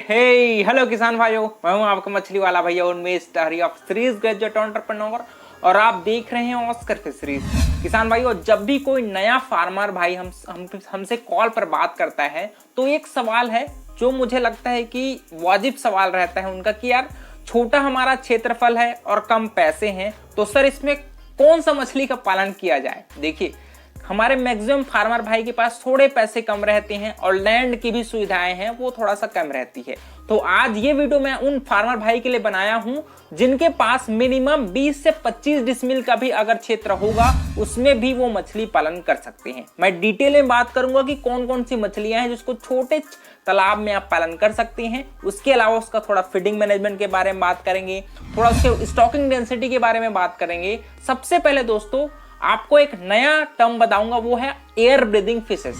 हे hello किसान भाइयों, मैं हूं आपका मछली वाला भैया Unmesh Tehri of series graduate entrepreneur और आप देख रहे हैं ऑस्कर फिशरीज। किसान भाइयों, जब भी कोई नया फार्मर भाई हमसे कॉल पर बात करता है तो एक सवाल है जो मुझे लगता है कि वाजिब सवाल रहता है उनका कि यार छोटा हमारा क्षेत्रफल है और कम पैसे हैं, तो सर इसमें कौन सा मछली का पालन किया जाए। देखिए, हमारे मैक्सिमम फार्मर भाई के पास थोड़े पैसे कम रहते हैं और लैंड की भी सुविधाएं हैं वो थोड़ा सा कम रहती है। तो आज ये वीडियो मैं उन फार्मर भाई के लिए बनाया हूं जिनके पास मिनिमम 20 से 25 डिसमिल का भी अगर क्षेत्र होगा उसमें भी वो मछली पालन कर सकते हैं। मैं डिटेल में बात करूंगा कि कौन कौन सी मछलियां हैं जिसको छोटे तालाब में आप पालन कर सकते हैं। उसके अलावा उसका थोड़ा फीडिंग मैनेजमेंट के बारे में बात करेंगे, थोड़ा उसके स्टॉकिंग डेंसिटी के बारे में बात करेंगे। सबसे पहले दोस्तों आपको एक नया टर्म बताऊंगा, वो है air breathing fishes.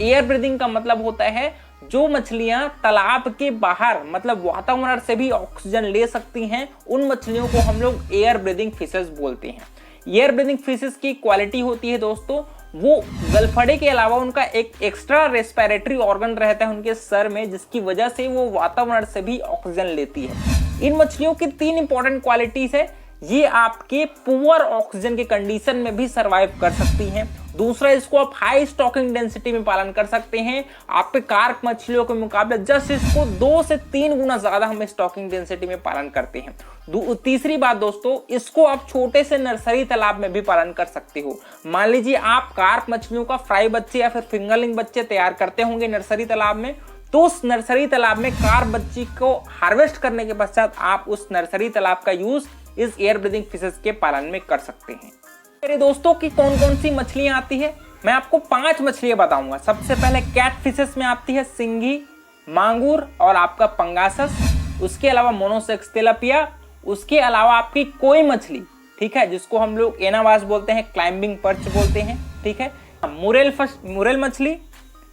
Air breathing का मतलब होता है जो मछलियां तालाब के बाहर मतलब वातावरण से भी ऑक्सीजन ले सकती हैं, उन मछलियों को हम लोग एयर ब्रीदिंग फिशेस बोलते हैं। एयर ब्रीदिंग फिशेस की क्वालिटी होती है दोस्तों, वो गलफड़े के अलावा उनका एक एक्स्ट्रा रेस्पिरेटरी ऑर्गन रहता है उनके सर में, जिसकी वजह से वो वातावरण से भी ऑक्सीजन लेती है। इन मछलियों की 3 इंपॉर्टेंट क्वालिटीज है। ये आपके पुअर ऑक्सीजन के कंडीशन में भी सरवाइव कर सकती हैं। दूसरा, इसको आप हाई स्टॉकिंग डेंसिटी में पालन कर सकते हैं। आपके कार्प मछलियों के मुकाबले जस्ट इसको 2 से 3 गुना ज्यादा हम स्टॉकिंग डेंसिटी में पालन करते हैं। तीसरी बात दोस्तों, इसको आप छोटे से नर्सरी तालाब में भी पालन कर सकते हो। मान लीजिए आप कार्प मछलियों का फ्राई बच्चे या फिर फिंगरलिंग बच्चे तैयार करते होंगे नर्सरी तालाब में, तो उस नर्सरी तालाब में कार्प बच्ची को हार्वेस्ट करने के पश्चात आप उस नर्सरी तालाब का यूज इस एयर ब्रीदिंग फिशेस के पालन में कर सकते हैं। मेरे दोस्तों की कौन कौन सी मछलियां आती है, मैं आपको 5 मछलियां बताऊंगा। सबसे पहले कैट फिशेस में आती है सिंघी, मांगुर और आपका पंगासस। उसके अलावा मोनोसेक्स तिलापिया। उसके अलावा आपकी कोई मछली, ठीक है, जिसको हम लोग एनावास बोलते हैं, क्लाइंबिंग पर्च बोलते हैं, ठीक है, मुरेल मछली,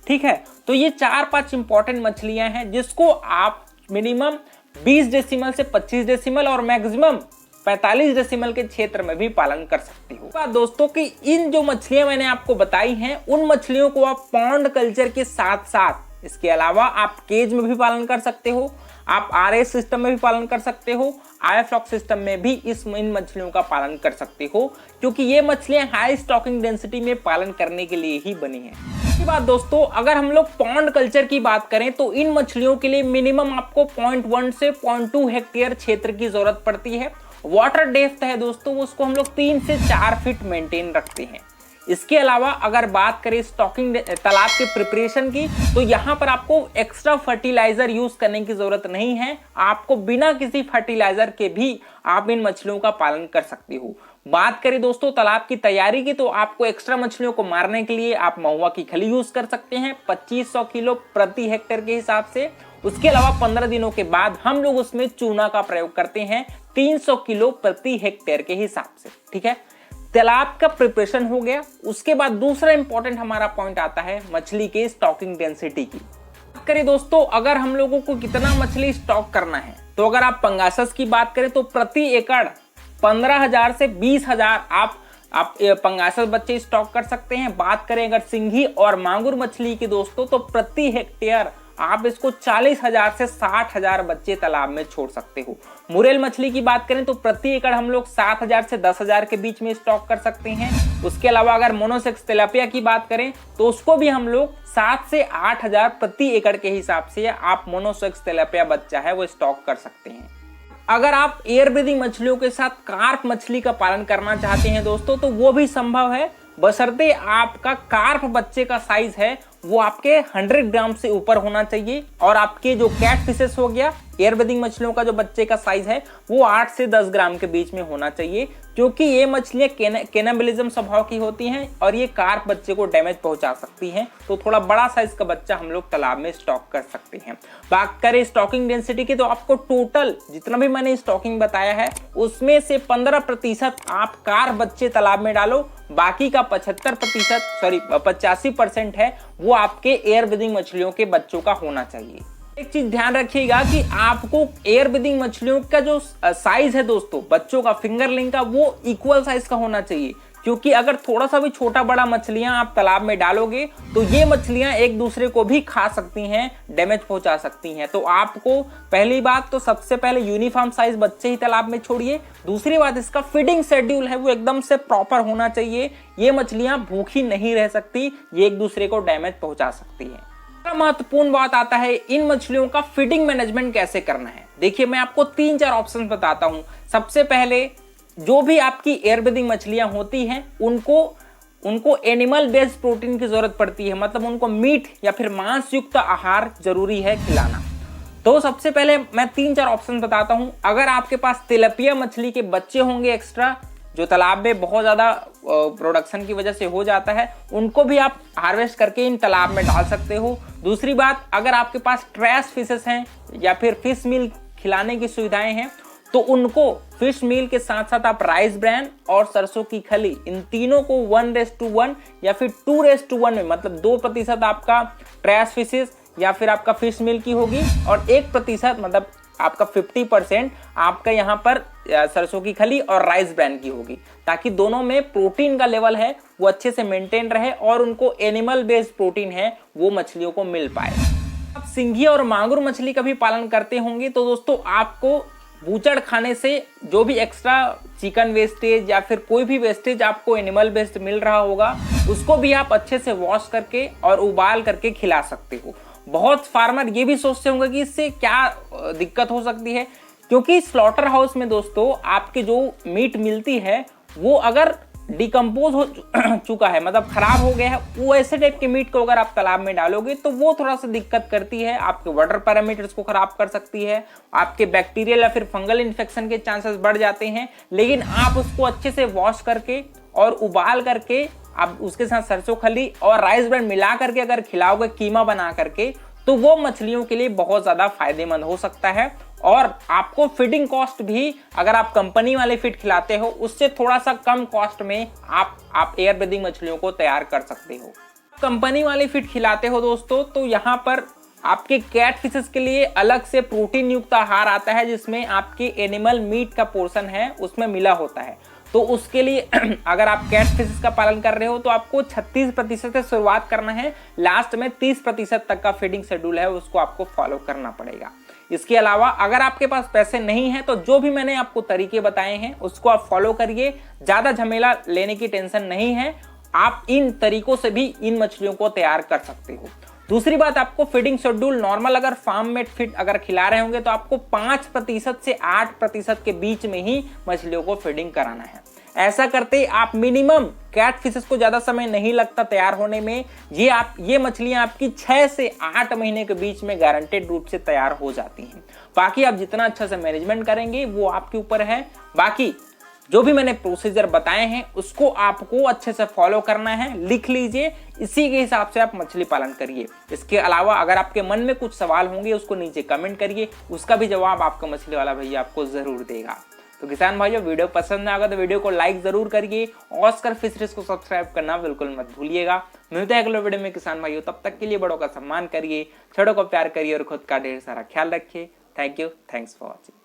ठीक है। तो ये 4-5 इंपॉर्टेंट मछलियां हैं जिसको आप मिनिमम 20 डेसिमल से 25 डेसिमल और मैक्सिमम 45 डेसिमल के क्षेत्र में भी पालन कर सकते हो। बात दोस्तों कि इन जो मछलियां मैंने आपको बताई हैं उन मछलियों को आप पॉन्ड कल्चर के साथ साथ इसके अलावा आप केज में भी पालन कर सकते हो, आप आरएस सिस्टम में भी पालन कर सकते हो, आईफ्लॉक्स सिस्टम में भी इन मछलियों का पालन कर सकते हो, क्योंकि ये मछलियां हाई स्टॉकिंग डेंसिटी में पालन करने के लिए ही बनी है। इसके बाद दोस्तों अगर हम लोग पॉन्ड कल्चर की बात करें तो इन मछलियों के लिए मिनिमम आपको 0.1 से 0.2 हेक्टेयर क्षेत्र की जरूरत पड़ती है। वाटर डेप्थ है दोस्तों, उसको हम लोग 3 से 4 फीट मेंटेन रखते हैं। इसके अलावा अगर बात करें स्टॉकिंग तालाब के प्रिपरेशन की, तो यहाँ पर आपको एक्स्ट्रा फर्टिलाइजर यूज करने की जरूरत नहीं है। आपको बिना किसी फर्टिलाइजर के भी आप इन मछलियों का पालन कर सकते हो। बात करें दोस्तों तालाब की तैयारी की, तो आपको एक्स्ट्रा मछलियों को मारने के लिए आप महुआ की खली यूज कर सकते हैं 2500 किलो प्रति हेक्टेयर के हिसाब से। उसके अलावा 15 दिनों के बाद हम लोग उसमें चूना का प्रयोग करते हैं 300 किलो प्रति हेक्टेयर के हिसाब से, ठीक है। तालाब का प्रिपरेशन हो गया। उसके बाद दूसरा इंपॉर्टेंट हमारा पॉइंट आता है मछली के स्टॉकिंग डेंसिटी की। बात करें दोस्तों अगर हम लोगों को कितना मछली स्टॉक करना है, तो अगर आप पंगासस की बात करें तो प्रति एकड़ 15,000 से 20,000 आप पंगासस बच्चे स्टॉक कर सकते हैं। बात करें अगर सिंघी और मांगुर मछली की दोस्तों, तो प्रति हेक्टेयर आप इसको 40,000 से 60,000 बच्चे तालाब में छोड़ सकते हो। मुरेल मछली की बात करें तो प्रति एकड़ हम लोग 7,000 से 10,000 के बीच में स्टॉक कर सकते हैं। उसके अलावा अगर मोनोसेक्स तिलापिया की बात करें तो उसको भी हम लोग 7 से 8,000 प्रति एकड़ के हिसाब से आप मोनोसेक्स तिलापिया बच्चा है वो स्टॉक कर सकते हैं। अगर आप एयर ब्रीदिंग मछलियों के साथ कार्प मछली का पालन करना चाहते हैं दोस्तों, तो वो भी संभव है, बशर्ते आपका कार्प बच्चे का साइज है वो आपके 100 ग्राम से ऊपर होना चाहिए और आपके जो कैट फिशेस हो गया एयर ब्रीदिंग मछलियों का जो बच्चे का साइज है वो 8 से 10 ग्राम के बीच में होना चाहिए, क्योंकि ये मछलियां कैनिबलिज्म स्वभाव की होती हैं और ये कार्प बच्चे को डैमेज पहुंचा सकती हैं। तो थोड़ा बड़ा साइज का बच्चा हम लोग तालाब में स्टॉक कर सकते हैं। बात करें स्टॉकिंग डेंसिटी की, तो आपको टोटल जितना भी मैंने स्टॉकिंग बताया है उसमें से 15% आप कार्प बच्चे तालाब में डालो, बाकी का 85% है वो आपके एयर ब्रीदिंग मछलियों के बच्चों का होना चाहिए। एक चीज ध्यान रखिएगा कि आपको एयर ब्रीदिंग मछलियों का जो साइज है दोस्तों बच्चों का फिंगरलिंग का, वो इक्वल साइज का होना चाहिए, क्योंकि अगर थोड़ा सा भी छोटा बड़ा मछलियां आप तालाब में डालोगे तो ये मछलियां एक दूसरे को भी खा सकती हैं, डैमेज पहुंचा सकती हैं। तो आपको पहली बात तो सबसे पहले यूनिफॉर्म साइज बच्चे ही तालाब में छोड़िए। दूसरी बात, इसका फीडिंग शेड्यूल है वो एकदम से प्रॉपर होना चाहिए। ये मछलियां भूखी नहीं रह सकती, ये एक दूसरे को डैमेज पहुंचा सकती है। महत्वपूर्ण बात आता है इन मछलियों का फीडिंग मैनेजमेंट कैसे करना है। देखिए, मैं आपको 3-4 ऑप्शन बताता हूं। सबसे पहले, जो भी आपकी एयर ब्रीदिंग मछलियां होती हैं उनको एनिमल बेस्ड प्रोटीन की जरूरत पड़ती है, मतलब उनको मीट या फिर मांस युक्त आहार जरूरी है खिलाना। तो सबसे पहले मैं 3-4 ऑप्शन बताता हूं। अगर आपके पास तिलपिया मछली के बच्चे होंगे एक्स्ट्रा, जो तालाब में बहुत ज्यादा प्रोडक्शन की वजह से हो जाता है, उनको भी आप हार्वेस्ट करके इन तालाब में डाल सकते हो। दूसरी बात, अगर आपके पास ट्रैश फिशेस हैं या फिर फिश मील खिलाने की सुविधाएं हैं तो उनको फिश मील के साथ साथ आप राइस ब्रैन और सरसों की खली, इन तीनों को 1:1 या फिर 2:1 में, मतलब 2% आपका ट्रैश फिशेस या फिर आपका फिश मील की होगी और 1% मतलब आपका 50% आपका यहाँ पर सरसों की खली और राइस ब्रैन की होगी, ताकि दोनों में प्रोटीन का लेवल है वो अच्छे से मेंटेन रहे और उनको एनिमल बेस्ड प्रोटीन है वो मछलियों को मिल पाए। आप सिंघी और मांगुर मछली का भी पालन करते होंगे तो दोस्तों, आपको बूचड़ खाने से जो भी एक्स्ट्रा चिकन वेस्टेज या फिर कोई भी वेस्टेज आपको एनिमल बेस्ड मिल रहा होगा, उसको भी आप अच्छे से वॉश करके और उबाल करके खिला सकते हो। बहुत फार्मर ये भी सोचते होंगे कि इससे क्या दिक्कत हो सकती है, क्योंकि स्लॉटर हाउस में दोस्तों आपके जो मीट मिलती है वो अगर डिकम्पोज हो चुका है, मतलब खराब हो गया है, वो ऐसे टाइप के मीट को अगर आप तालाब में डालोगे तो वो थोड़ा सा दिक्कत करती है, आपके वाटर पैरामीटर्स को खराब कर सकती है, आपके बैक्टीरियल या फिर फंगल इन्फेक्शन के चांसेस बढ़ जाते हैं। लेकिन आप उसको अच्छे से वॉश करके और उबाल करके आप उसके साथ सरसों खली और राइस ब्रैन मिला करके अगर खिलाओगे कीमा बना करके, तो वो मछलियों के लिए बहुत ज्यादा फायदेमंद हो सकता है। और आपको फीडिंग कॉस्ट भी, अगर आप कंपनी वाले फीड खिलाते हो, उससे थोड़ा सा कम कॉस्ट में आप एयर ब्रीदिंग मछलियों को तैयार कर सकते हो। कंपनी वाले फीड खिलाते हो दोस्तों, तो यहाँ पर आपके कैट फिशेस के लिए अलग से प्रोटीन युक्त आहार आता है, जिसमें आपके एनिमल मीट का पोर्शन है उसमें मिला होता है। तो उसके लिए अगर आप कैट फिशेस का पालन कर रहे हो तो आपको 36% से शुरुआत करना है, लास्ट में 30% तक का फीडिंग शेड्यूल है उसको आपको फॉलो करना पड़ेगा। इसके अलावा अगर आपके पास पैसे नहीं है तो जो भी मैंने आपको तरीके बताए हैं उसको आप फॉलो करिए, ज्यादा झमेला लेने की टेंशन नहीं है, आप इन तरीकों से भी इन मछलियों को तैयार कर सकते हो। दूसरी बात, आपको फीडिंग शेड्यूल नॉर्मल अगर फार्म मेड फीड अगर खिला रहे होंगे तो आपको 5% से 8% के बीच में ही मछलियों को फीडिंग कराना है। ऐसा करते आप मिनिमम कैट फिशेस को ज्यादा समय नहीं लगता तैयार होने में, ये मछलियां आपकी 6 से 8 महीने के बीच में गारंटेड रूप से तैयार हो जाती हैं। बाकी आप जितना अच्छा से मैनेजमेंट करेंगे वो आपके ऊपर है। बाकी जो भी मैंने प्रोसीजर बताए हैं उसको आपको अच्छे से फॉलो करना है, लिख लीजिए, इसी के हिसाब से आप मछली पालन करिए। इसके अलावा अगर आपके मन में कुछ सवाल होंगे उसको नीचे कमेंट करिए, उसका भी जवाब आपका मछली वाला भैया आपको जरूर देगा। तो किसान भाइयों, वीडियो पसंद आएगा तो वीडियो को लाइक जरूर करिए, ऑस्कर फिशरीज को सब्सक्राइब करना बिल्कुल मत भूलिएगा। मिलते हैं अगले वीडियो में किसान भाइयों, तब तक के लिए बड़ों का सम्मान करिए, छोटों को प्यार करिए और खुद का ढेर सारा ख्याल रखिए। Thank you, thanks for watching.